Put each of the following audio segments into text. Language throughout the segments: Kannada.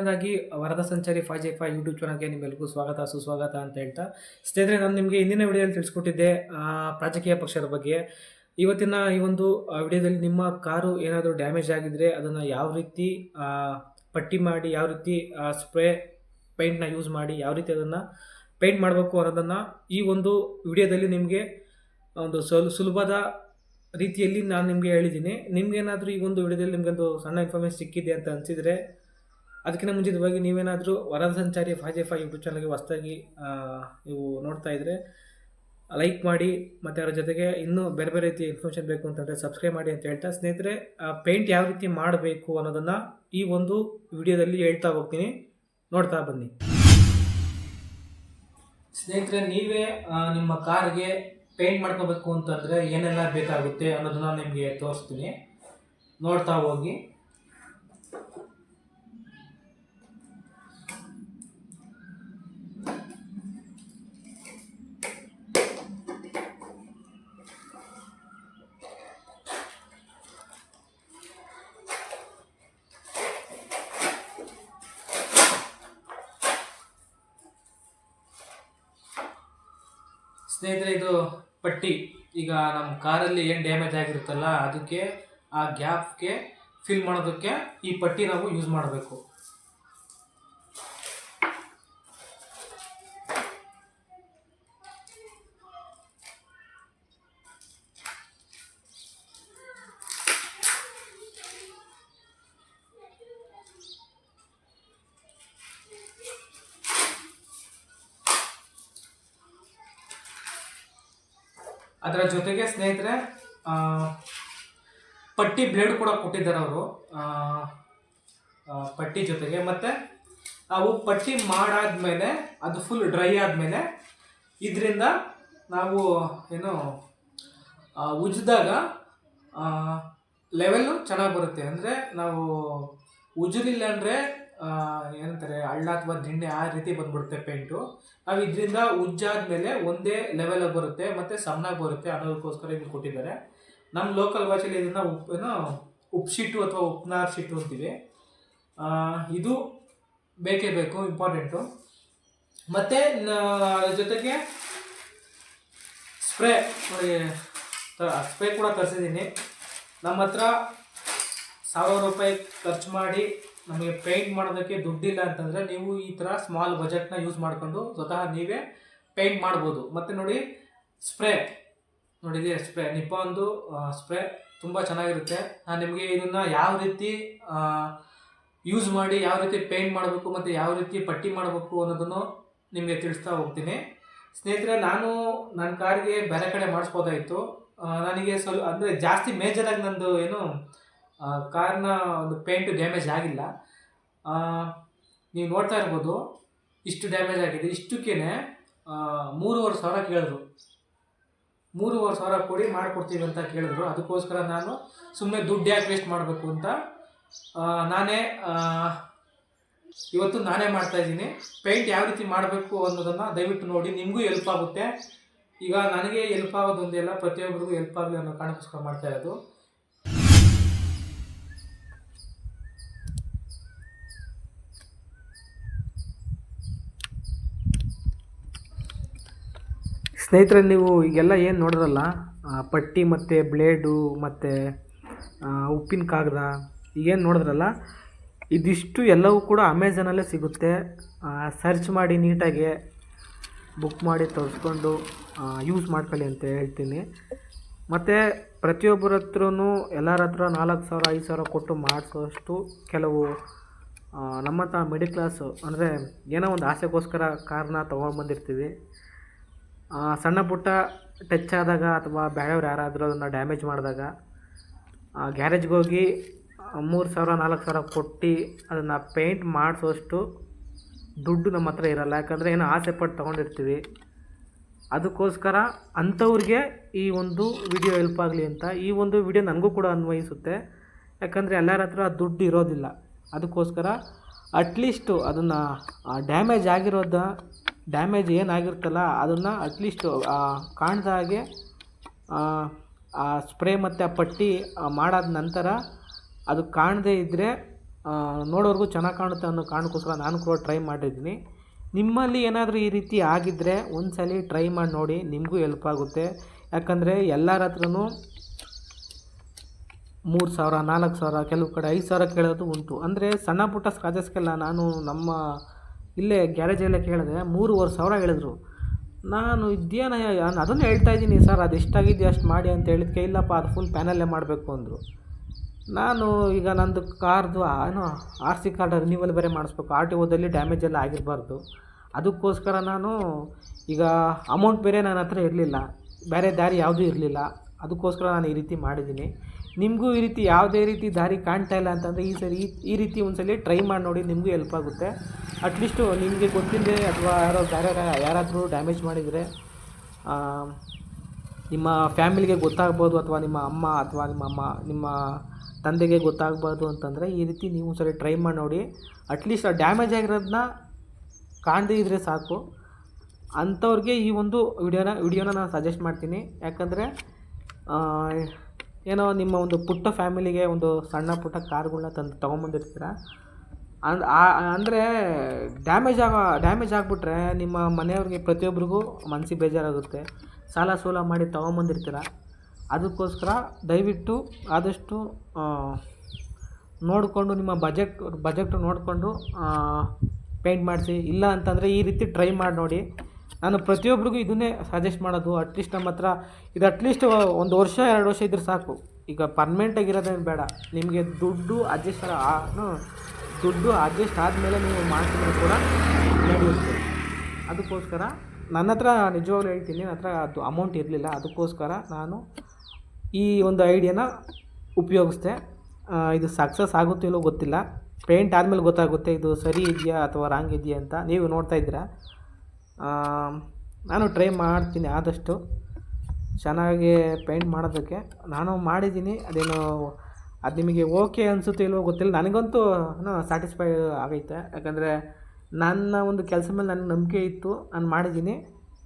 ಮೊದಲನೇದಾಗಿ ವರದ ಸಂಚಾರಿ 5J5 ಯೂಟ್ಯೂಬ್ ಚಾನಲ್ಗೆ ನಿಮ್ಮೆಲ್ಲರಿಗೂ ಸ್ವಾಗತ ಸುಸ್ವಾಗತ ಅಂತ ಹೇಳ್ತಾ ಸ್ನೇಹಿತರೆ, ನಾನು ನಿಮಗೆ ಹಿಂದಿನ ವಿಡಿಯೋದಲ್ಲಿ ತಿಳಿಸ್ಕೊಟ್ಟಿದ್ದೆ ರಾಜಕೀಯ ಪಕ್ಷದ ಬಗ್ಗೆ. ಇವತ್ತಿನ ಈ ಒಂದು ವಿಡಿಯೋದಲ್ಲಿ ನಿಮ್ಮ ಕಾರು ಏನಾದರೂ ಡ್ಯಾಮೇಜ್ ಆಗಿದ್ರೆ ಅದನ್ನು ಯಾವ ರೀತಿ ಪಟ್ಟಿ ಮಾಡಿ, ಯಾವ ರೀತಿ ಸ್ಪ್ರೇ ಪೇಂಟ್ನ ಯೂಸ್ ಮಾಡಿ ಯಾವ ರೀತಿ ಅದನ್ನು ಪೇಂಟ್ ಮಾಡಬೇಕು ಅನ್ನೋದನ್ನು ಈ ಒಂದು ವಿಡಿಯೋದಲ್ಲಿ ನಿಮಗೆ ಒಂದು ಸುಲಭದ ರೀತಿಯಲ್ಲಿ ನಾನು ನಿಮಗೆ ಹೇಳಿದ್ದೀನಿ. ನಿಮಗೇನಾದರೂ ಈ ಒಂದು ವಿಡಿಯೋದಲ್ಲಿ ನಿಮಗೊಂದು ಸಣ್ಣ ಇನ್ಫಾರ್ಮೇಷನ್ ಸಿಕ್ಕಿದೆ ಅಂತ ಅನಿಸಿದರೆ, ಅದಕ್ಕಿಂತ ಮುಂಚಿತವಾಗಿ ನೀವೇನಾದರೂ ವರದ ಸಂಚಾರಿ 5J5 ಯೂಟ್ಯೂಬ್ ಚಾನಲ್ಗೆ ಹೊಸದಾಗಿ ನೀವು ನೋಡ್ತಾ ಇದ್ದರೆ ಲೈಕ್ ಮಾಡಿ, ಮತ್ತು ಅದರ ಜೊತೆಗೆ ಇನ್ನೂ ಬೇರೆ ಬೇರೆ ರೀತಿಯ ಇನ್ಫಾರ್ಮೇಷನ್ ಬೇಕು ಅಂತಂದರೆ ಸಬ್ಸ್ಕ್ರೈಬ್ ಮಾಡಿ ಅಂತ ಹೇಳ್ತಾ, ಸ್ನೇಹಿತರೆ ಪೇಂಟ್ ಯಾವ ರೀತಿ ಮಾಡಬೇಕು ಅನ್ನೋದನ್ನು ಈ ಒಂದು ವಿಡಿಯೋದಲ್ಲಿ ಹೇಳ್ತಾ ಹೋಗ್ತೀನಿ, ನೋಡ್ತಾ ಬನ್ನಿ. ಸ್ನೇಹಿತರೆ, ನೀವೇ ನಿಮ್ಮ ಕಾರ್ಗೆ ಪೇಂಟ್ ಮಾಡ್ಕೋಬೇಕು ಅಂತಂದರೆ ಏನೆಲ್ಲ ಬೇಕಾಗುತ್ತೆ ಅನ್ನೋದನ್ನು ನಿಮಗೆ ತೋರಿಸ್ತೀನಿ, ನೋಡ್ತಾ ಹೋಗಿ. ಸ್ನೇಹಿತರೆ, ಇದು ಪಟ್ಟಿ. ಈಗ ನಮ್ಮ ಕಾರಲ್ಲಿ ಏನು ಡ್ಯಾಮೇಜ್ ಆಗಿರುತ್ತಲ್ಲ ಅದಕ್ಕೆ ಆ ಗ್ಯಾಪ್ಗೆ ಫಿಲ್ ಮಾಡೋದಕ್ಕೆ ಈ ಪಟ್ಟಿ ನಾವು ಯೂಸ್ ಮಾಡಬೇಕು. ಅದರ ಜೊತೆಗೆ ಸ್ನೇಹಿತರೆ, ಪಟ್ಟಿ ಬ್ಲೇಡ್ ಕೂಡ ಕೊಟ್ಟಿದ್ದಾರೆ ಅವರು ಪಟ್ಟಿ ಜೊತೆಗೆ. ಮತ್ತು ಅವು ಪಟ್ಟಿ ಮಾಡಾದ್ಮೇಲೆ ಅದು ಫುಲ್ ಡ್ರೈ ಆದಮೇಲೆ ಇದರಿಂದ ನಾವು ಏನು ಉಜ್ಜಿದಾಗ ಲೆವೆಲ್ಲು ಚೆನ್ನಾಗಿ ಬರುತ್ತೆ. ಅಂದರೆ ನಾವು ಉಜ್ಜಲಿಲ್ಲ ಅಂದರೆ ಏನಂತಾರೆ, ಹಳ್ಳ ಅಥವಾ ದಿಣ್ಣೆ ಆ ರೀತಿ ಬಂದ್ಬಿಡುತ್ತೆ ಪೇಂಟು. ನಾವು ಇದರಿಂದ ಉಜ್ಜಾದ್ಮೇಲೆ ಒಂದೇ ಲೆವೆಲಾಗಿ ಬರುತ್ತೆ ಮತ್ತು ಸಣ್ಣಾಗಿ ಬರುತ್ತೆ ಅನ್ನೋದಕ್ಕೋಸ್ಕರ ಇದನ್ನು ಕೊಟ್ಟಿದ್ದಾರೆ. ನಮ್ಮ ಲೋಕಲ್ ಭಾಷೆಯಲ್ಲಿ ಇದನ್ನು ಉಪ್ಪು ಶೀಟು ಅಥವಾ ಉಪ್ನಾರ್ ಶೀಟು ಅಂತೀವಿ. ಇದು ಬೇಕೇ ಬೇಕು, ಇಂಪಾರ್ಟೆಂಟು. ಮತ್ತು ಜೊತೆಗೆ ಸ್ಪ್ರೇ ನೋಡಿ, ಸ್ಪ್ರೇ ಕೂಡ ತರಿಸಿದ್ದೀನಿ. ನಮ್ಮ ಹತ್ರ 1000 ರೂಪಾಯಿ ಖರ್ಚು ಮಾಡಿ ನಮಗೆ ಪೇಂಟ್ ಮಾಡೋದಕ್ಕೆ ದುಡ್ಡಿಲ್ಲ ಅಂತಂದರೆ ನೀವು ಈ ಥರ ಸ್ಮಾಲ್ ಬಜೆಟ್ನ ಯೂಸ್ ಮಾಡಿಕೊಂಡು ಸ್ವತಃ ನೀವೇ ಪೇಂಟ್ ಮಾಡ್ಬೋದು. ಮತ್ತು ನೋಡಿ, ಸ್ಪ್ರೇ ನೋಡಿದೆ, ಸ್ಪ್ರೇ ನಿಪ್ಪಾನ್ದು ಸ್ಪ್ರೇ ತುಂಬ ಚೆನ್ನಾಗಿರುತ್ತೆ. ನಾನು ನಿಮಗೆ ಇದನ್ನು ಯಾವ ರೀತಿ ಯೂಸ್ ಮಾಡಿ ಯಾವ ರೀತಿ ಪೇಂಟ್ ಮಾಡಬೇಕು ಮತ್ತು ಯಾವ ರೀತಿ ಪಟ್ಟಿ ಮಾಡಬೇಕು ಅನ್ನೋದನ್ನು ನಿಮಗೆ ತಿಳಿಸ್ತಾ ಹೋಗ್ತೀನಿ. ಸ್ನೇಹಿತರೆ, ನಾನು ನನ್ನ ಕಾರಿಗೆ ಬೇರೆ ಕಡೆ ಮಾಡಿಸ್ಬೋದಾಯಿತು. ನನಗೆ ಅಂದರೆ ಜಾಸ್ತಿ ಮೇಜರಾಗಿ ನಂದು ಏನು ಕಾರ್ನ ಒಂದು ಪೇಂಟು ಡ್ಯಾಮೇಜ್ ಆಗಿಲ್ಲ. ನೀವು ನೋಡ್ತಾ ಇರ್ಬೋದು, ಇಷ್ಟು ಡ್ಯಾಮೇಜ್ ಆಗಿದೆ. ಇಷ್ಟಕ್ಕೇ 3,500 ಕೇಳಿದ್ರು. 3,500 ಕೊಡಿ ಮಾಡಿಕೊಡ್ತೀವಿ ಅಂತ ಕೇಳಿದ್ರು. ಅದಕ್ಕೋಸ್ಕರ ನಾನು ಸುಮ್ಮನೆ ದುಡ್ಡು ಯಾಕೆ ವೇಸ್ಟ್ ಮಾಡಬೇಕು ಅಂತ ಇವತ್ತು ನಾನೇ ಮಾಡ್ತಾಯಿದ್ದೀನಿ. ಪೇಂಟ್ ಯಾವ ರೀತಿ ಮಾಡಬೇಕು ಅನ್ನೋದನ್ನು ದಯವಿಟ್ಟು ನೋಡಿ, ನಿಮಗೂ ಹೆಲ್ಪ್ ಆಗುತ್ತೆ. ಈಗ ನನಗೆ ಹೆಲ್ಪ್ ಆಗೋದೊಂದೇ ಅಲ್ಲ, ಪ್ರತಿಯೊಬ್ಬರಿಗೂ ಹೆಲ್ಪ್ ಆಗಲಿ ಅನ್ನೋ ಕಾರಣಕ್ಕೋಸ್ಕರ ಮಾಡ್ತಾ ಇರೋದು. ಸ್ನೇಹಿತರೆ, ನೀವು ಈಗೆಲ್ಲ ಏನು ನೋಡಿದ್ರಲ್ಲ, ಪಟ್ಟಿ ಮತ್ತು ಬ್ಲೇಡು ಮತ್ತು ಉಪ್ಪಿನ ಕಾಗದ ಈಗೇನು ನೋಡಿದ್ರಲ್ಲ, ಇದಿಷ್ಟು ಎಲ್ಲವೂ ಕೂಡ ಅಮೆಝಾನಲ್ಲೇ ಸಿಗುತ್ತೆ. ಸರ್ಚ್ ಮಾಡಿ ನೀಟಾಗಿ ಬುಕ್ ಮಾಡಿ ತರಿಸ್ಕೊಂಡು ಯೂಸ್ ಮಾಡ್ಕೊಳ್ಳಿ ಅಂತ ಹೇಳ್ತೀನಿ. ಮತ್ತು ಪ್ರತಿಯೊಬ್ಬರ ಹತ್ರನೂ ಎಲ್ಲರ ಹತ್ರ 4,000 5,000 ಕೊಟ್ಟು ಮಾಡಿಸೋಷ್ಟು ಕೆಲವು ನಮ್ಮ ಹತ್ರ ಮಿಡಲ್ ಕ್ಲಾಸು, ಅಂದರೆ ಏನೋ ಒಂದು ಆಸೆಗೋಸ್ಕರ ಕಾರ್ನ ತೊಗೊಂಡ್ಬಂದಿರ್ತೀವಿ. ಸಣ್ಣ ಪುಟ್ಟ ಟಚ್ ಆದಾಗ ಅಥವಾ ಬೇರೆಯವ್ರು ಯಾರಾದರೂ ಅದನ್ನು ಡ್ಯಾಮೇಜ್ ಮಾಡಿದಾಗ ಗ್ಯಾರೇಜ್ಗೆ ಹೋಗಿ 3,000 4,000 ಕೊಟ್ಟು ಅದನ್ನು ಪೇಂಟ್ ಮಾಡಿಸೋಷ್ಟು ದುಡ್ಡು ನಮ್ಮ ಹತ್ರ ಇರೋಲ್ಲ. ಯಾಕಂದರೆ ಏನೋ ಆಸೆ ಪಟ್ಟು ತೊಗೊಂಡಿರ್ತೀವಿ. ಅದಕ್ಕೋಸ್ಕರ ಅಂಥವ್ರಿಗೆ ಈ ಒಂದು ವಿಡಿಯೋ ಹೆಲ್ಪ್ ಆಗಲಿ ಅಂತ ಈ ಒಂದು ವಿಡಿಯೋ ನನಗೂ ಕೂಡ ಅನ್ವಯಿಸುತ್ತೆ. ಯಾಕಂದರೆ ಎಲ್ಲರ ಹತ್ರ ದುಡ್ಡು ಇರೋದಿಲ್ಲ. ಅದಕ್ಕೋಸ್ಕರ ಅಟ್ಲೀಸ್ಟು ಅದನ್ನು ಡ್ಯಾಮೇಜ್ ಏನಾಗಿರುತ್ತಲ್ಲ ಅದನ್ನು ಅಟ್ಲೀಸ್ಟು ಕಾಣ್ದ ಹಾಗೆ ಆ ಸ್ಪ್ರೇ ಮತ್ತು ಆ ಪಟ್ಟಿ ಮಾಡಾದ ನಂತರ ಅದು ಕಾಣದೇ ಇದ್ದರೆ ನೋಡೋರ್ಗೂ ಚೆನ್ನಾಗಿ ಕಾಣುತ್ತೆ ಅನ್ನೋ ಕಾರಣಕ್ಕೋಸ್ಕರ ನಾನು ಕೂಡ ಟ್ರೈ ಮಾಡಿದ್ದೀನಿ. ನಿಮ್ಮಲ್ಲಿ ಏನಾದರೂ ಈ ರೀತಿ ಆಗಿದ್ದರೆ ಒಂದು ಸಲ ಟ್ರೈ ಮಾಡಿ ನೋಡಿ, ನಿಮಗೂ ಹೆಲ್ಪ್ ಆಗುತ್ತೆ. ಯಾಕಂದರೆ ಎಲ್ಲರ ಹತ್ರನೂ 3,000 4,000 ಕೆಲವು ಕಡೆ 5,000 ಕೇಳೋದು ಉಂಟು. ಅಂದರೆ ಸಣ್ಣ ಪುಟ್ಟ ಸ್ಕ್ರಾಚಸ್ಗೆಲ್ಲ ನಾನು ನಮ್ಮ ಇಲ್ಲೇ ಗ್ಯಾರೇಜಲ್ಲೇ ಕೇಳಿದೆ, 3,500 ಹೇಳಿದ್ರು. ನಾನು ಇದೇನಯ್ಯ, ನಾನು ಅದನ್ನು ಹೇಳ್ತಾ ಇದ್ದೀನಿ ಸರ್, ಅದು ಎಷ್ಟಾಗಿದೆಯೋ ಅಷ್ಟು ಮಾಡಿ ಅಂತ ಹೇಳಿದ್ಕೆ, ಇಲ್ಲಪ್ಪ ಅದು ಫುಲ್ ಪ್ಯಾನಲ್ಲೇ ಮಾಡಬೇಕು ಅಂದರು. ನಾನು ಈಗ ನಂದು ಕಾರ್ದು ಏನು ಆರ್ ಸಿ ಕಾರ್ಡ್ ರಿನ್ಯೂವಲ್ ಬೇರೆ ಮಾಡಿಸ್ಬೇಕು, ಆರ್ ಟಿ ಓದಲ್ಲಿ ಡ್ಯಾಮೇಜ್ ಎಲ್ಲ ಆಗಿರಬಾರ್ದು. ಅದಕ್ಕೋಸ್ಕರ ನಾನು ಈಗ ಅಮೌಂಟ್ ಬೇರೆ ನನ್ನ ಹತ್ರ ಇರಲಿಲ್ಲ, ಬೇರೆ ದಾರಿ ಯಾವುದೂ ಇರಲಿಲ್ಲ. ಅದಕ್ಕೋಸ್ಕರ ನಾನು ಈ ರೀತಿ ಮಾಡಿದ್ದೀನಿ. ನಿಮಗೂ ಈ ರೀತಿ ಯಾವುದೇ ರೀತಿ ದಾರಿ ಕಾಣ್ತಾ ಇಲ್ಲ ಅಂತಂದರೆ ಈ ಸರಿ ಈ ರೀತಿ ಒಂದು ಸಲ ಟ್ರೈ ಮಾಡಿ ನೋಡಿ, ನಿಮಗೂ ಹೆಲ್ಪ್ ಆಗುತ್ತೆ. ಅಟ್ಲೀಸ್ಟು ನಿಮಗೆ ಗೊತ್ತಿಲ್ಲದೆ ಅಥವಾ ಯಾರಾದರೂ ಡ್ಯಾಮೇಜ್ ಮಾಡಿದರೆ ನಿಮ್ಮ ಫ್ಯಾಮಿಲಿಗೆ ಗೊತ್ತಾಗ್ಬೋದು, ಅಥವಾ ನಿಮ್ಮ ಅಮ್ಮ ಅಥವಾ ನಿಮ್ಮ ತಂದೆಗೆ ಗೊತ್ತಾಗ್ಬಾರ್ದು ಅಂತಂದರೆ ಈ ರೀತಿ ನೀವು ಸರಿ ಟ್ರೈ ಮಾಡಿ ನೋಡಿ. ಅಟ್ಲೀಸ್ಟ್ ಆ ಡ್ಯಾಮೇಜ್ ಆಗಿರೋದನ್ನ ಕಾಣದೇ ಇದ್ದರೆ ಸಾಕು. ಅಂಥವ್ರಿಗೆ ಈ ಒಂದು ವಿಡಿಯೋನ ನಾನು ಸಜೆಸ್ಟ್ ಮಾಡ್ತೀನಿ. ಯಾಕಂದರೆ ಏನೋ ನಿಮ್ಮ ಒಂದು ಪುಟ್ಟ ಫ್ಯಾಮಿಲಿಗೆ ಒಂದು ಸಣ್ಣ ಪುಟ್ಟ ಕಾರ್ಗಳನ್ನ ತೊಗೊಂಬಂದಿರ್ತೀರ, ಅಂದರೆ ಡ್ಯಾಮೇಜ್ ಆಗಿಬಿಟ್ರೆ ನಿಮ್ಮ ಮನೆಯವ್ರಿಗೆ ಪ್ರತಿಯೊಬ್ಬರಿಗೂ ಮನಸ್ಸಿಗೆ ಬೇಜಾರಾಗುತ್ತೆ. ಸಾಲ ಸೂಲ ಮಾಡಿ ತೊಗೊಂಬಂದಿರ್ತೀರ. ಅದಕ್ಕೋಸ್ಕರ ದಯವಿಟ್ಟು ಆದಷ್ಟು ನೋಡಿಕೊಂಡು ನಿಮ್ಮ ಬಜೆಟ್ ನೋಡಿಕೊಂಡು ಪೇಂಟ್ ಮಾಡಿಸಿ. ಇಲ್ಲ ಅಂತಂದರೆ ಈ ರೀತಿ ಟ್ರೈ ಮಾಡಿ ನೋಡಿ. ನಾನು ಪ್ರತಿಯೊಬ್ಬರಿಗೂ ಇದನ್ನೇ ಸಜೆಸ್ಟ್ ಮಾಡೋದು. ಅಟ್ಲೀಸ್ಟ್ ನಮ್ಮ ಹತ್ರ ಇದು ಅಟ್ಲೀಸ್ಟ್ 1 ವರ್ಷ 2 ವರ್ಷ ಇದ್ದರೆ ಸಾಕು. ಈಗ ಪರ್ಮನೆಂಟಾಗಿರೋದೇನು ಬೇಡ. ನಿಮಗೆ ದುಡ್ಡು ಅಡ್ಜಸ್ಟ್ ಆದಮೇಲೆ ನೀವು ಮಾಡ್ತಿದ್ರೆ ಕೂಡ ನಡೆಯುತ್ತೆ. ಅದಕ್ಕೋಸ್ಕರ ನನ್ನ ಹತ್ರ ನಿಜವಾಗ್ಲೂ ಹೇಳ್ತೀನಿ, ನನ್ನ ಹತ್ರ ಅದು ಅಮೌಂಟ್ ಇರಲಿಲ್ಲ. ಅದಕ್ಕೋಸ್ಕರ ನಾನು ಈ ಒಂದು ಐಡಿಯಾನ ಉಪಯೋಗಿಸ್ದೆ. ಇದು ಸಕ್ಸಸ್ ಆಗುತ್ತೋ ಇಲ್ಲೋ ಗೊತ್ತಿಲ್ಲ, ಪೇಂಟ್ ಆದಮೇಲೆ ಗೊತ್ತಾಗುತ್ತೆ ಇದು ಸರಿ ಇದೆಯಾ ಅಥವಾ ರಾಂಗ್ ಇದೆಯಾ ಅಂತ. ನೀವು ನೋಡ್ತಾ ಇದ್ದೀರಾ, ನಾನು ಟ್ರೈ ಮಾಡ್ತೀನಿ ಆದಷ್ಟು ಚೆನ್ನಾಗಿ ಪೇಂಟ್ ಮಾಡೋದಕ್ಕೆ. ನಾನು ಮಾಡಿದ್ದೀನಿ. ಅದು ನಿಮಗೆ ಓಕೆ ಅನಿಸುತ್ತೆ ಇಲ್ವೋ ಗೊತ್ತಿಲ್ಲ, ನನಗಂತೂ ಸ್ಯಾಟಿಸ್ಫೈ ಆಗೈತೆ. ಯಾಕಂದರೆ ನನ್ನ ಒಂದು ಕೆಲಸ ಮೇಲೆ ನನಗೆ ನಂಬಿಕೆ ಇತ್ತು, ನಾನು ಮಾಡಿದ್ದೀನಿ.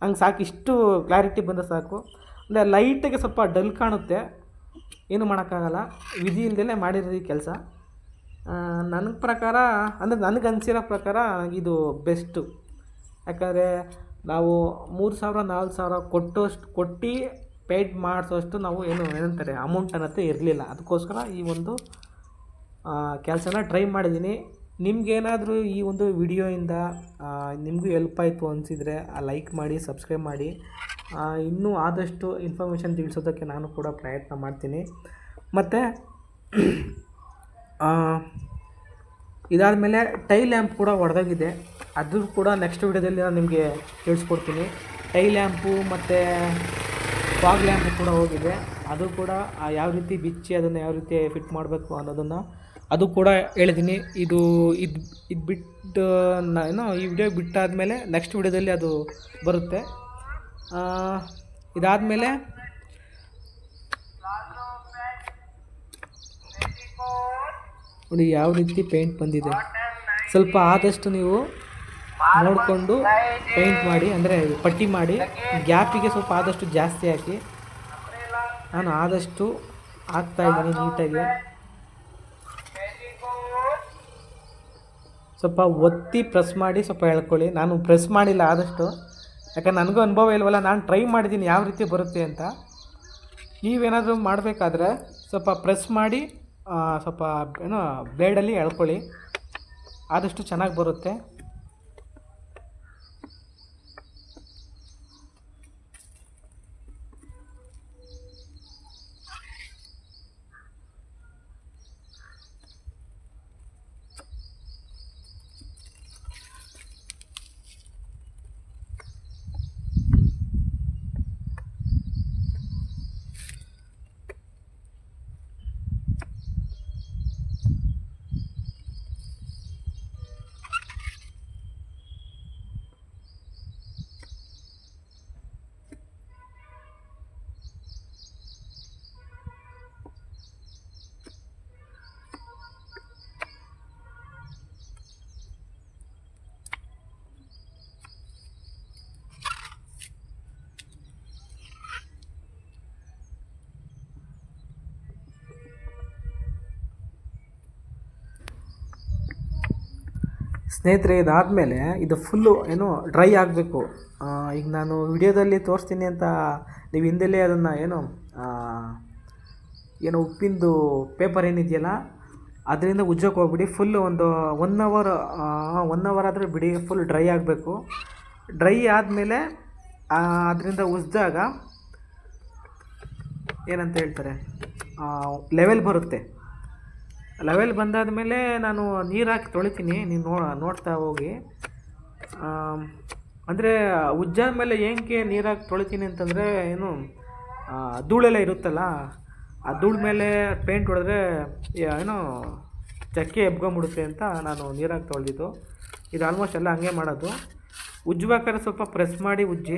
ಹಂಗೆ ಸಾಕು, ಇಷ್ಟು ಕ್ಲಾರಿಟಿ ಬಂದರೆ ಸಾಕು. ಅಂದರೆ ಲೈಟಾಗಿ ಸ್ವಲ್ಪ ಡಲ್ ಕಾಣುತ್ತೆ, ಏನು ಮಾಡೋಕ್ಕಾಗಲ್ಲ, ವಿಧಿ ಇಲ್ಲದೇ ಮಾಡಿರೋದು ಈ ಕೆಲಸ. ನನ್ನ ಪ್ರಕಾರ ಅಂದರೆ ನನಗೆ ಅನಿಸಿರೋ ಪ್ರಕಾರ ಇದು ಬೆಸ್ಟು. ಯಾಕಂದರೆ ನಾವು 3,000 4,000 ಕೊಟ್ಟು ಪೇಂಟ್ ಮಾಡಿಸೋಷ್ಟು ನಾವು ಏನಂತಾರೆ ಅಮೌಂಟ್ ಅನ್ನೋದು ಇರಲಿಲ್ಲ. ಅದಕ್ಕೋಸ್ಕರ ಈ ಒಂದು ಕೆಲಸನ ಟ್ರೈ ಮಾಡಿದ್ದೀನಿ. ನಿಮಗೇನಾದರೂ ಈ ಒಂದು ವಿಡಿಯೋಯಿಂದ ನಿಮಗೂ ಹೆಲ್ಪ್ ಆಯಿತು ಅನಿಸಿದರೆ ಲೈಕ್ ಮಾಡಿ, ಸಬ್ಸ್ಕ್ರೈಬ್ ಮಾಡಿ. ಇನ್ನೂ ಆದಷ್ಟು ಇನ್ಫಾರ್ಮೇಷನ್ ತಿಳಿಸೋದಕ್ಕೆ ನಾನು ಕೂಡ ಪ್ರಯತ್ನ ಮಾಡ್ತೀನಿ. ಮತ್ತು ಇದಾದಮೇಲೆ ಟೈಲ್ ಲ್ಯಾಂಪ್ ಕೂಡ ಒಡೆದೋಗಿದೆ. ಅದು ಕೂಡ ನೆಕ್ಸ್ಟ್ ವಿಡಿಯೋದಲ್ಲಿ ನಾನು ನಿಮಗೆ ತಿಳಿಸ್ಕೊಡ್ತೀನಿ. ಟೈಲ್ ಲ್ಯಾಂಪು ಮತ್ತು ಫಾಗ್ ಲ್ಯಾಂಪು ಕೂಡ ಹೋಗಿದೆ. ಅದು ಕೂಡ ಯಾವ ರೀತಿ ಬಿಚ್ಚಿ ಅದನ್ನು ಯಾವ ರೀತಿ ಫಿಟ್ ಮಾಡಬೇಕು ಅನ್ನೋದನ್ನು ಅದು ಕೂಡ ಹೇಳಿದ್ದೀನಿ. ಇದು ಬಿಟ್ಟು ಈ ವಿಡಿಯೋ ಬಿಟ್ಟಾದಮೇಲೆ ನೆಕ್ಸ್ಟ್ ವಿಡಿಯೋದಲ್ಲಿ ಅದು ಬರುತ್ತೆ. ಇದಾದಮೇಲೆ ನೋಡಿ ಯಾವ ರೀತಿ ಪೇಂಟ್ ಬಂದಿದೆ. ಸ್ವಲ್ಪ ಆದಷ್ಟು ನೀವು ನೋಡಿಕೊಂಡು ಪೇಂಟ್ ಮಾಡಿ, ಅಂದರೆ ಪಟ್ಟಿ ಮಾಡಿ. ಗ್ಯಾಪಿಗೆ ಸ್ವಲ್ಪ ಆದಷ್ಟು ಜಾಸ್ತಿ ಹಾಕಿ. ನಾನು ಆದಷ್ಟು ಹಾಕ್ತಾಯಿದ್ದೀನಿ ನೀಟಾಗಿ. ಸ್ವಲ್ಪ ಒತ್ತಿ ಪ್ರೆಸ್ ಮಾಡಿ ಸ್ವಲ್ಪ ಎಳ್ಕೊಳ್ಳಿ. ನಾನು ಪ್ರೆಸ್ ಮಾಡಿಲ್ಲ ಆದಷ್ಟು, ಯಾಕಂದ್ರೆ ನನಗೂ ಅನುಭವ ಇಲ್ವಲ್ಲ. ನಾನು ಟ್ರೈ ಮಾಡಿದ್ದೀನಿ ಯಾವ ರೀತಿ ಬರುತ್ತೆ ಅಂತ. ನೀವೇನಾದರೂ ಮಾಡಬೇಕಾದ್ರೆ ಸ್ವಲ್ಪ ಪ್ರೆಸ್ ಮಾಡಿ ಸ್ವಲ್ಪ ಬ್ಲೇಡಲ್ಲಿ ಎಳ್ಕೊಳ್ಳಿ, ಆದಷ್ಟು ಚೆನ್ನಾಗಿ ಬರುತ್ತೆ. ಸ್ನೇಹಿತರೆ, ಇದಾದಮೇಲೆ ಇದು ಫುಲ್ಲು ಏನು ಡ್ರೈ ಆಗಬೇಕು. ಈಗ ನಾನು ವಿಡಿಯೋದಲ್ಲಿ ತೋರಿಸ್ತೀನಿ ಅಂತ ನೀವು ಹಿಂದೆಲೇ ಅದನ್ನು ಏನು ಉಪ್ಪಿಂದು ಪೇಪರ್ ಏನಿದೆಯಲ್ಲ ಅದರಿಂದ ಉಜ್ಜೋಕೆ ಹೋಗ್ಬಿಡಿ. ಫುಲ್ಲು ಒಂದು 1 ಅವರ್ ಆದರೆ ಬಿಡಿ, ಫುಲ್ ಡ್ರೈ ಆಗಬೇಕು. ಡ್ರೈ ಆದಮೇಲೆ ಅದರಿಂದ ಉಜ್ಜಿದಾಗ ಏನಂತ ಹೇಳ್ತಾರೆ, ಲೆವೆಲ್ ಬರುತ್ತೆ. ಲೆವೆಲ್ ಬಂದಾದಮೇಲೆ ನಾನು ನೀರು ಹಾಕಿ ತೊಳಿತೀನಿ, ನೀವು ನೋಡ್ತಾ ಹೋಗಿ. ಅಂದರೆ ಉಜ್ಜಾದ ಮೇಲೆ ಏನಕ್ಕೆ ನೀರು ಹಾಕಿ ತೊಳಿತೀನಿ ಅಂತಂದರೆ, ಧೂಳೆಲ್ಲ ಇರುತ್ತಲ್ಲ, ಆ ಧೂಳು ಮೇಲೆ ಪೇಂಟ್ ಹೊಡೆದ್ರೆ ಚಕ್ಕೆ ಎಬ್ಕೊಂಬಿಡುತ್ತೆ ಅಂತ ನಾನು ನೀರಾಗಿ ತೊಳೆದಿದ್ದು. ಇದು ಆಲ್ಮೋಸ್ಟ್ ಎಲ್ಲ ಹಂಗೆ ಮಾಡೋದು. ಉಜ್ಜಬೇಕಾದ್ರೆ ಸ್ವಲ್ಪ ಪ್ರೆಸ್ ಮಾಡಿ ಉಜ್ಜಿ.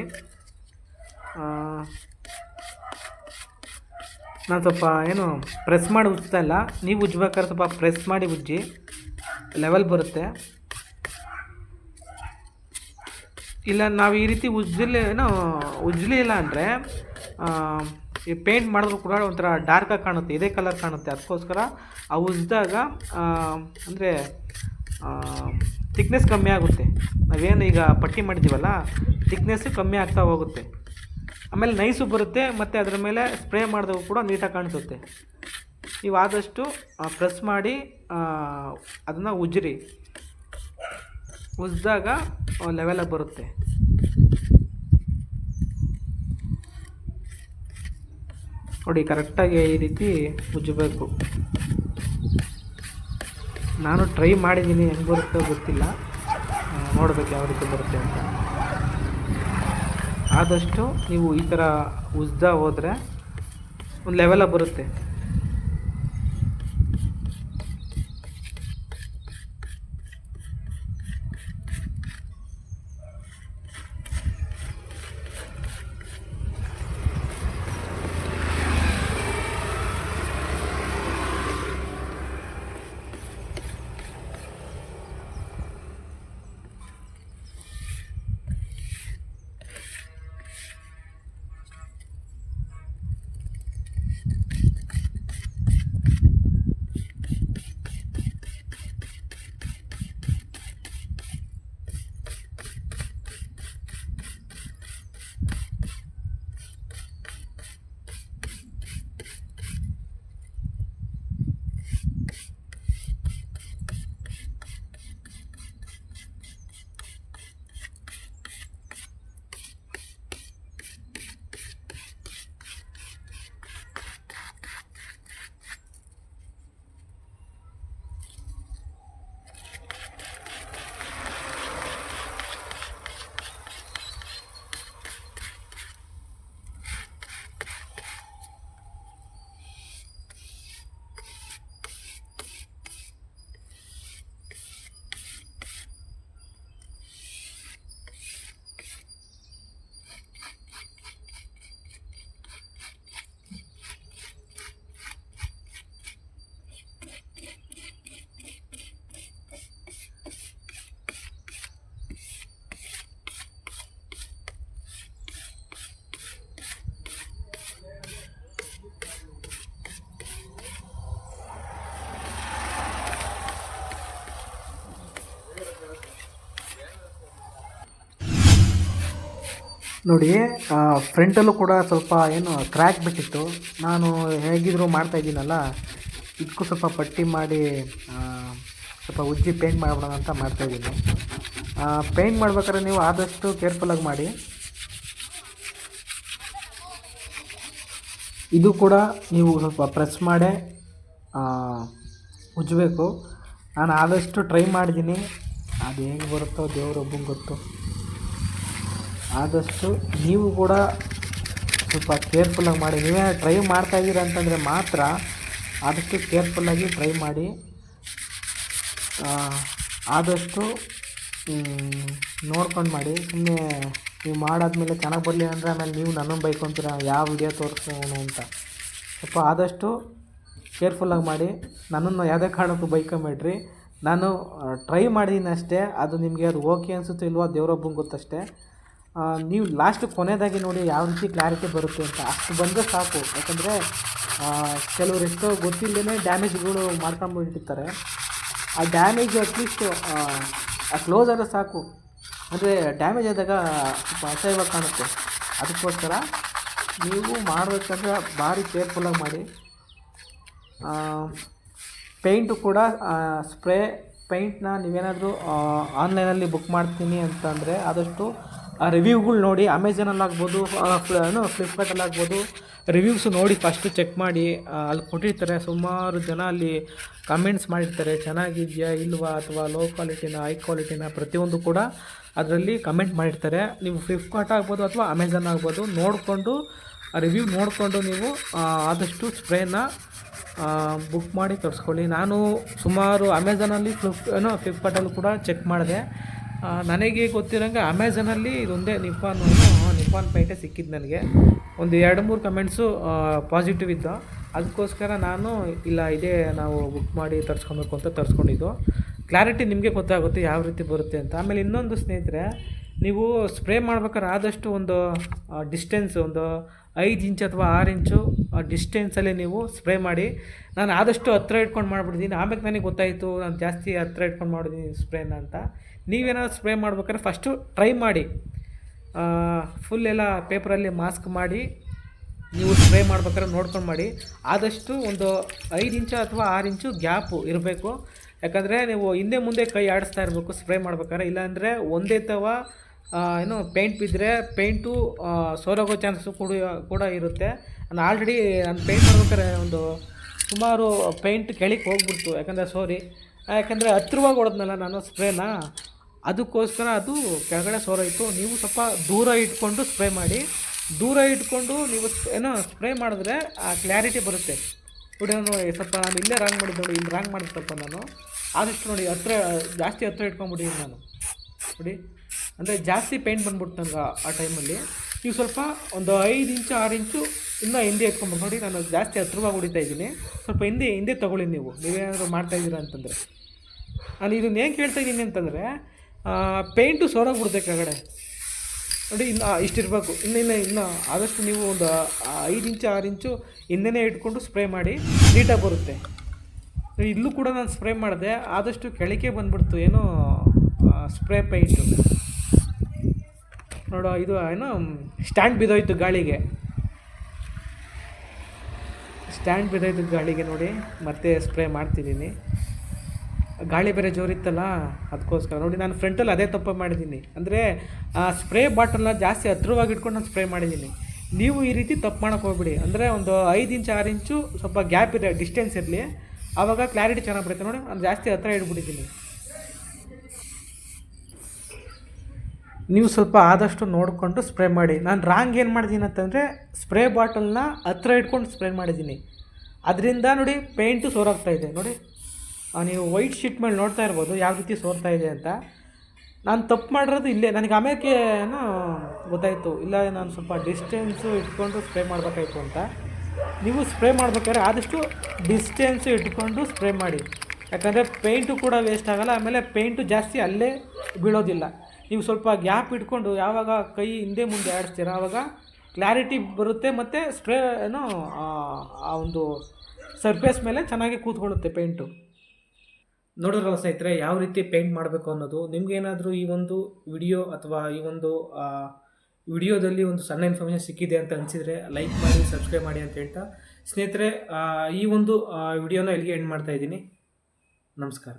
ನಾನು ಸ್ವಲ್ಪ ಪ್ರೆಸ್ ಮಾಡಿ ಉಜ್ತಾ ಇಲ್ಲ, ನೀವು ಉಜ್ಬೇಕಾದ್ರೆ ಸ್ವಲ್ಪ ಪ್ರೆಸ್ ಮಾಡಿ ಉಜ್ಜಿ, ಲೆವೆಲ್ ಬರುತ್ತೆ. ಇಲ್ಲ ನಾವು ಈ ರೀತಿ ಉಜ್ಜಲಿಲ್ಲ ಅಂದರೆ ಈ ಪೇಂಟ್ ಮಾಡಿದ್ರು ಕೂಡ ಒಂಥರ ಡಾರ್ಕಾಗಿ ಕಾಣುತ್ತೆ, ಇದೇ ಕಲರ್ ಕಾಣುತ್ತೆ. ಅದಕ್ಕೋಸ್ಕರ ಆ ಉಜ್ಜಿದಾಗ ಅಂದರೆ ಥಿಕ್ನೆಸ್ ಕಮ್ಮಿ ಆಗುತ್ತೆ. ನಾವೇನು ಈಗ ಪಟ್ಟಿ ಮಾಡಿದ್ದೀವಲ್ಲ, ಥಿಕ್ನೆಸ್ಸು ಕಮ್ಮಿ ಆಗ್ತಾ ಹೋಗುತ್ತೆ. ಆಮೇಲೆ ನೈಸು ಬರುತ್ತೆ, ಮತ್ತು ಅದರ ಮೇಲೆ ಸ್ಪ್ರೇ ಮಾಡಿದಾಗ ಕೂಡ ನೀಟಾಗಿ ಕಾಣಿಸುತ್ತೆ. ನೀವು ಆದಷ್ಟು ಪ್ರೆಸ್ ಮಾಡಿ ಅದನ್ನು ಉಜ್ಜಿರಿ. ಉಜ್ಜಿದಾಗ ಲೆವೆಲಾಗಿ ಬರುತ್ತೆ. ನೋಡಿ, ಕರೆಕ್ಟಾಗಿ ಈ ರೀತಿ ಉಜ್ಜಬೇಕು. ನಾನು ಟ್ರೈ ಮಾಡಿದ್ದೀನಿ, ಹೆಂಗೆ ಬರುತ್ತೋ ಗೊತ್ತಿಲ್ಲ, ನೋಡಬೇಕು ಯಾವ ರೀತಿ ಬರುತ್ತೆ ಅಂತ. ಆದಷ್ಟು ನೀವು ಈ ಥರ ಉಜ್ಜಾ ಹೋದರೆ ಒಂದು ಲೆವೆಲಾಗಿ ಬರುತ್ತೆ. ನೋಡಿ, ಫ್ರಂಟಲ್ಲೂ ಕೂಡ ಸ್ವಲ್ಪ ಕ್ರ್ಯಾಕ್ ಬಿಟ್ಟಿತ್ತು. ನಾನು ಹೇಗಿದ್ರು ಮಾಡ್ತಾಯಿದ್ದೀನಲ್ಲ, ಇದಕ್ಕೂ ಸ್ವಲ್ಪ ಪಟ್ಟಿ ಮಾಡಿ ಸ್ವಲ್ಪ ಉಜ್ಜಿ ಪೇಂಟ್ ಮಾಡಿಬಿಡೋಣ ಅಂತ ಮಾಡ್ತಾಯಿದ್ದೀನಿ. ಪೇಂಟ್ ಮಾಡ್ಬೇಕಾದ್ರೆ ನೀವು ಆದಷ್ಟು ಕೇರ್ಫುಲ್ಲಾಗಿ ಮಾಡಿ. ಇದು ಕೂಡ ನೀವು ಸ್ವಲ್ಪ ಪ್ರೆಸ್ ಮಾಡೇ ಉಜ್ಜಬೇಕು. ನಾನು ಆದಷ್ಟು ಟ್ರೈ ಮಾಡಿದ್ದೀನಿ, ಅದು ಹೇಗೆ ಬರುತ್ತೋ ದೇವರೊಬ್ಬಂಗೆ ಗೊತ್ತು. ಆದಷ್ಟು ನೀವು ಕೂಡ ಸ್ವಲ್ಪ ಕೇರ್ಫುಲ್ಲಾಗಿ ಮಾಡಿ. ನೀವೇ ಟ್ರೈ ಮಾಡ್ತಾಯಿದ್ದೀರ ಅಂತಂದರೆ ಮಾತ್ರ ಆದಷ್ಟು ಕೇರ್ಫುಲ್ಲಾಗಿ ಟ್ರೈ ಮಾಡಿ. ಆದಷ್ಟು ನೋಡ್ಕೊಂಡು ಮಾಡಿ. ಸುಮ್ಮನೆ ನೀವು ಮಾಡಾದ್ಮೇಲೆ ಚೆನ್ನಾಗಿ ಬರಲಿ ಅಂದರೆ ಆಮೇಲೆ ನೀವು ನನ್ನನ್ನು ಬೈಕೊತೀರ, ಯಾವ ವಿಡಿಯೋ ತೋರಿಸ್ಕೋನು ಅಂತ. ಸ್ವಲ್ಪ ಆದಷ್ಟು ಕೇರ್ಫುಲ್ಲಾಗಿ ಮಾಡಿ. ನನ್ನನ್ನು ಯಾವುದೇ ಕಾರಣಕ್ಕೂ ಬೈಕೊಂಬೇಡ್ರಿ. ನಾನು ಟ್ರೈ ಮಾಡಿದ್ದೀನಿ ಅಷ್ಟೇ. ಅದು ನಿಮಗೆ ಅದು ಓಕೆ ಅನಿಸುತ್ತೋ ಇಲ್ವೋ ದೇವರೊಬ್ಬಂಗೆ ಗೊತ್ತಷ್ಟೇ. ನೀವು ಲಾಸ್ಟ್ ಕೊನೆಯದಾಗಿ ನೋಡಿ ಯಾವ ರೀತಿ ಕ್ಲಾರಿಟಿ ಬರುತ್ತೆ ಅಂತ. ಅಷ್ಟು ಬಂದರೆ ಸಾಕು. ಯಾಕಂದರೆ ಕೆಲವರು ಎಷ್ಟೋ ಗೊತ್ತಿಲ್ಲದೇ ಡ್ಯಾಮೇಜ್ಗಳು ಮಾಡ್ಕೊಂಬಿಟ್ಟಿರ್ತಾರೆ. ಆ ಡ್ಯಾಮೇಜ್ ಅಟ್ಲೀಸ್ಟ್ ಕ್ಲೋಸ್ ಆದರೆ ಸಾಕು, ಅಂದರೆ ಡ್ಯಾಮೇಜ್ ಆದಾಗ ಸ್ವಲ್ಪ ಅಸಹ್ಯವಾಗಿ ಕಾಣುತ್ತೆ. ಅದಕ್ಕೋಸ್ಕರ ನೀವು ಮಾಡಬೇಕಂದ್ರೆ ಭಾರಿ ಕೇರ್ಫುಲ್ಲಾಗಿ ಮಾಡಿ. ಪೇಂಟು ಕೂಡ ಸ್ಪ್ರೇ ಪೇಂಟ್ನ ನೀವೇನಾದರೂ ಆನ್ಲೈನಲ್ಲಿ ಬುಕ್ ಮಾಡ್ತೀನಿ ಅಂತಂದರೆ ಆದಷ್ಟು ರಿವ್ಯೂಗಳು ನೋಡಿ. ಅಮೆಝಾನಲ್ಲಾಗ್ಬೋದು, ಫ್ಲಿಪ್ಕಾರ್ಟಲ್ಲಾಗ್ಬೋದು, ರಿವ್ಯೂಸ್ ನೋಡಿ ಫಸ್ಟು ಚೆಕ್ ಮಾಡಿ. ಅಲ್ಲಿ ಕೊಟ್ಟಿರ್ತಾರೆ, ಸುಮಾರು ಜನ ಅಲ್ಲಿ ಕಮೆಂಟ್ಸ್ ಮಾಡಿರ್ತಾರೆ, ಚೆನ್ನಾಗಿದೆಯಾ ಇಲ್ವಾ, ಅಥವಾ ಲೋ ಕ್ವಾಲಿಟಿನ ಹೈ ಕ್ವಾಲಿಟಿನ ಪ್ರತಿಯೊಂದು ಕೂಡ ಅದರಲ್ಲಿ ಕಮೆಂಟ್ ಮಾಡಿರ್ತಾರೆ. ನೀವು ಫ್ಲಿಪ್ಕಾರ್ಟ್ ಆಗ್ಬೋದು ಅಥವಾ ಅಮೆಝಾನ್ ಆಗ್ಬೋದು, ನೋಡಿಕೊಂಡು ರಿವ್ಯೂ ನೋಡಿಕೊಂಡು ನೀವು ಆದಷ್ಟು ಸ್ಪ್ರೇನ ಬುಕ್ ಮಾಡಿ ತರಿಸ್ಕೊಳ್ಳಿ. ನಾನು ಸುಮಾರು ಅಮೆಝಾನಲ್ಲಿ ಫ್ಲಿಪ್ಕಾರ್ಟಲ್ಲೂ ಕೂಡ ಚೆಕ್ ಮಾಡಿದೆ. ನನಗೆ ಗೊತ್ತಿರೋಂಗೆ ಅಮೆಝಾನಲ್ಲಿ ಇದೊಂದೇ ನಿಪ್ಪಾನ್ ಪೇಂಟೇ ಸಿಕ್ಕಿದ್ದು ನನಗೆ. ಒಂದು 2-3 ಕಮೆಂಟ್ಸು ಪಾಸಿಟಿವ್ ಇದ್ದು, ಅದಕ್ಕೋಸ್ಕರ ನಾನು ಇಲ್ಲ ಇದೇ ನಾವು ಬುಕ್ ಮಾಡಿ ತರಿಸ್ಕೊಬೇಕು ಅಂತ ತರಿಸ್ಕೊಂಡಿದ್ದು. ಕ್ಲಾರಿಟಿ ನಿಮಗೆ ಗೊತ್ತಾಗುತ್ತೆ ಯಾವ ರೀತಿ ಬರುತ್ತೆ ಅಂತ. ಆಮೇಲೆ ಇನ್ನೊಂದು ಸ್ನೇಹಿತರೆ, ನೀವು ಸ್ಪ್ರೇ ಮಾಡ್ಬೇಕಾದ್ರೆ ಆದಷ್ಟು ಒಂದು ಡಿಸ್ಟೆನ್ಸ್ ಒಂದು 5 ಇಂಚ್ ಅಥವಾ 6 ಇಂಚು ಡಿಸ್ಟೆನ್ಸಲ್ಲಿ ನೀವು ಸ್ಪ್ರೇ ಮಾಡಿ. ನಾನು ಆದಷ್ಟು ಹತ್ತಿರ ಇಟ್ಕೊಂಡು ಮಾಡಿಬಿಡ್ತೀನಿ. ಆಮೇಲೆ ನನಗೆ ಗೊತ್ತಾಯಿತು ನಾನು ಜಾಸ್ತಿ ಹತ್ತಿರ ಇಟ್ಕೊಂಡು ಮಾಡಿದ್ದೀನಿ ಸ್ಪ್ರೇನ ಅಂತ. ನೀವೇನಾದ್ರು ಸ್ಪ್ರೇ ಮಾಡ್ಬೇಕಾದ್ರೆ ಫಸ್ಟು ಟ್ರೈ ಮಾಡಿ, ಫುಲ್ ಎಲ್ಲ ಪೇಪರಲ್ಲಿ ಮಾಸ್ಕ್ ಮಾಡಿ ನೀವು ಸ್ಪ್ರೇ ಮಾಡ್ಬೇಕಾದ್ರೆ ನೋಡ್ಕೊಂಡು ಮಾಡಿ. ಆದಷ್ಟು ಒಂದು 5 ಇಂಚು ಅಥವಾ 6 ಇಂಚು ಗ್ಯಾಪು ಇರಬೇಕು. ಯಾಕಂದರೆ ನೀವು ಹಿಂದೆ ಮುಂದೆ ಕೈ ಆಡಿಸ್ತಾ ಇರಬೇಕು ಸ್ಪ್ರೇ ಮಾಡ್ಬೇಕಾದ್ರೆ. ಇಲ್ಲಾಂದರೆ ಒಂದೇ ಪೇಂಟ್ ಬಿದ್ದರೆ ಪೇಂಟು ಸೋರೋಗೋ ಚಾನ್ಸು ಕೂಡ ಇರುತ್ತೆ. ನಾನು ಆಲ್ರೆಡಿ ನಾನು ಪೇಂಟ್ ಮಾಡ್ಬೇಕಾದ್ರೆ ಒಂದು ಸುಮಾರು ಪೇಂಟ್ ಕೆಳಗೆ ಹೋಗ್ಬಿಡ್ತು, ಯಾಕಂದರೆ ಹತ್ರವಾಗಿ ಹೊಡೆದ್ನಲ್ಲ ನಾನು ಸ್ಪ್ರೇನ, ಅದಕ್ಕೋಸ್ಕರ ಅದು ಕೆಳಗಡೆ ಸೋರೋಯಿತು. ನೀವು ಸ್ವಲ್ಪ ದೂರ ಇಟ್ಕೊಂಡು ಸ್ಪ್ರೇ ಮಾಡಿ. ದೂರ ಇಟ್ಕೊಂಡು ನೀವು ಸ್ಪ್ರೇ ಮಾಡಿದ್ರೆ ಆ ಕ್ಲಾರಿಟಿ ಬರುತ್ತೆ. ನೋಡಿ, ನಾನು ಇಲ್ಲೇ ರಾಂಗ್ ಮಾಡಿದ್ದು ನೋಡಿ, ಇಲ್ಲಿ ರಾಂಗ್ ಮಾಡಿದ್ದು ಸ್ವಲ್ಪ ನಾನು ಆದಷ್ಟು ನೋಡಿ ಜಾಸ್ತಿ ಹತ್ರ ಇಟ್ಕೊಂಡ್ಬಿಟ್ಟಿದ್ದೀನಿ ನಾನು ನೋಡಿ. ಅಂದರೆ ಜಾಸ್ತಿ ಪೇಂಟ್ ಬಂದ್ಬಿಡ್ತು ನಂಗೆ ಆ ಟೈಮಲ್ಲಿ. ನೀವು ಸ್ವಲ್ಪ ಒಂದು 5 ಇಂಚು 6 ಇಂಚು ಇನ್ನೂ ಹಿಂದೆ ಎತ್ಕೊಂಡ್ಬಿಟ್ಟು ನೋಡಿ. ನಾನು ಜಾಸ್ತಿ ಹತ್ರವಾಗಿ ಹೊಡಿತಾ ಇದ್ದೀನಿ, ಸ್ವಲ್ಪ ಹಿಂದೆ ತೊಗೊಳ್ಳಿ. ನೀವೇನಾದರೂ ಮಾಡ್ತಾಯಿದ್ದೀರಾ ಅಂತಂದರೆ. ನಾನು ಇದನ್ನು ಏನು ಕೇಳ್ತಾಯಿದ್ದೀನಿ ಅಂತಂದರೆ, ಪೇಂಟು ಸೋರೋಗ್ಬಿಡುತ್ತೆ ಕೆಳಗಡೆ ನೋಡಿ. ಇಷ್ಟಿರಬೇಕು. ಇನ್ನು ಆದಷ್ಟು ನೀವು ಒಂದು 5 ಇಂಚು 6 ಇಂಚು ಹಿಂದೆನೇ ಇಟ್ಕೊಂಡು ಸ್ಪ್ರೇ ಮಾಡಿ, ನೀಟಾಗಿ ಬರುತ್ತೆ. ಇಲ್ಲೂ ಕೂಡ ನಾನು ಸ್ಪ್ರೇ ಮಾಡಿದೆ, ಆದಷ್ಟು ಕೆಳಗೆ ಬಂದುಬಿಡ್ತು ಸ್ಪ್ರೇ ಪೇಂಟು ನೋಡೋ. ಇದು ಸ್ಟ್ಯಾಂಡ್ ಬಿದ್ದೋಯ್ತು ಗಾಳಿಗೆ ನೋಡಿ. ಮತ್ತೆ ಸ್ಪ್ರೇ ಮಾಡ್ತಿದ್ದೀನಿ. ಗಾಳಿ ಬೇರೆ ಜೋರಿತ್ತಲ್ಲ, ಅದಕ್ಕೋಸ್ಕರ ನೋಡಿ ನಾನು ಫ್ರಂಟಲ್ಲಿ ಅದೇ ತಪ್ಪು ಮಾಡಿದ್ದೀನಿ. ಅಂದರೆ ಸ್ಪ್ರೇ ಬಾಟಲ್ನ ಜಾಸ್ತಿ ಹತ್ರವಾಗಿ ಇಟ್ಕೊಂಡು ನಾನು ಸ್ಪ್ರೇ ಮಾಡಿದ್ದೀನಿ. ನೀವು ಈ ರೀತಿ ತಪ್ಪು ಮಾಡೋಕ್ಕೆ ಹೋಗ್ಬಿಡಿ. ಅಂದರೆ ಒಂದು 5 ಇಂಚು 6 ಇಂಚು ಸ್ವಲ್ಪ ಗ್ಯಾಪ್ ಇದೆ, ಡಿಸ್ಟೆನ್ಸ್ ಇರಲಿ, ಆವಾಗ ಕ್ಲಾರಿಟಿ ಚೆನ್ನಾಗಿ ಬರುತ್ತೆ ನೋಡಿ. ನಾನು ಜಾಸ್ತಿ ಹತ್ರ ಇಟ್ಬಿಟ್ಟಿದ್ದೀನಿ. ನೀವು ಸ್ವಲ್ಪ ಆದಷ್ಟು ನೋಡಿಕೊಂಡು ಸ್ಪ್ರೇ ಮಾಡಿ. ನಾನು ರಾಂಗ್ ಏನು ಮಾಡಿದ್ದೀನಿ ಅಂತಂದರೆ, ಸ್ಪ್ರೇ ಬಾಟಲ್ನ ಹತ್ರ ಇಟ್ಕೊಂಡು ಸ್ಪ್ರೇ ಮಾಡಿದ್ದೀನಿ. ಅದರಿಂದ ನೋಡಿ ಪೇಂಟು ಸೋರಾಗ್ತಾಯಿದೆ ನೋಡಿ. ನೀವು ವೈಟ್ ಶೀಟ್ ಮೇಲೆ ನೋಡ್ತಾ ಇರ್ಬೋದು ಯಾವ ರೀತಿ ಸೋರ್ತಾ ಇದೆ ಅಂತ. ನಾನು ತಪ್ಪು ಮಾಡಿರೋದು ಇಲ್ಲೇ. ನನಗೆ ಆಮೇಲೆ ಗೊತ್ತಾಯಿತು, ಇಲ್ಲ ನಾನು ಸ್ವಲ್ಪ ಡಿಸ್ಟೆನ್ಸು ಇಟ್ಕೊಂಡು ಸ್ಪ್ರೇ ಮಾಡಬೇಕಾಯ್ತು ಅಂತ. ನೀವು ಸ್ಪ್ರೇ ಮಾಡ್ಬೇಕಾದ್ರೆ ಆದಷ್ಟು ಡಿಸ್ಟೆನ್ಸು ಇಟ್ಕೊಂಡು ಸ್ಪ್ರೇ ಮಾಡಿ. ಯಾಕಂದರೆ ಪೇಂಟು ಕೂಡ ವೇಸ್ಟ್ ಆಗೋಲ್ಲ, ಆಮೇಲೆ ಪೇಂಟು ಜಾಸ್ತಿ ಅಲ್ಲೇ ಬೀಳೋದಿಲ್ಲ. ನೀವು ಸ್ವಲ್ಪ ಗ್ಯಾಪ್ ಇಟ್ಕೊಂಡು ಯಾವಾಗ ಕೈ ಹಿಂದೆ ಮುಂದೆ ಆಡಿಸ್ತೀರ ಆವಾಗ ಕ್ಲಾರಿಟಿ ಬರುತ್ತೆ, ಮತ್ತು ಸ್ಪ್ರೇ ಆ ಒಂದು ಸರ್ಫೇಸ್ ಮೇಲೆ ಚೆನ್ನಾಗಿ ಕೂತ್ಕೊಳ್ಳುತ್ತೆ ಪೇಂಟು. ನೋಡೋರಲ್ಲ ಸ್ನೇಹಿತರೆ, ಯಾವ ರೀತಿ ಪೇಂಟ್ ಮಾಡಬೇಕು ಅನ್ನೋದು. ನಿಮಗೇನಾದರೂ ಈ ಒಂದು ವಿಡಿಯೋ ಅಥವಾ ಈ ಒಂದು ವಿಡಿಯೋದಲ್ಲಿ ಒಂದು ಸಣ್ಣ ಇನ್ಫಾರ್ಮೇಷನ್ ಸಿಕ್ಕಿದೆ ಅಂತ ಅನಿಸಿದರೆ ಲೈಕ್ ಮಾಡಿ, ಸಬ್ಸ್ಕ್ರೈಬ್ ಮಾಡಿ ಅಂತ ಹೇಳ್ತಾ ಸ್ನೇಹಿತರೆ, ಈ ಒಂದು ವಿಡಿಯೋನ ಇಲ್ಲಿಗೆ ಎಂಡ್ ಮಾಡ್ತಾಯಿದ್ದೀನಿ. ನಮಸ್ಕಾರ.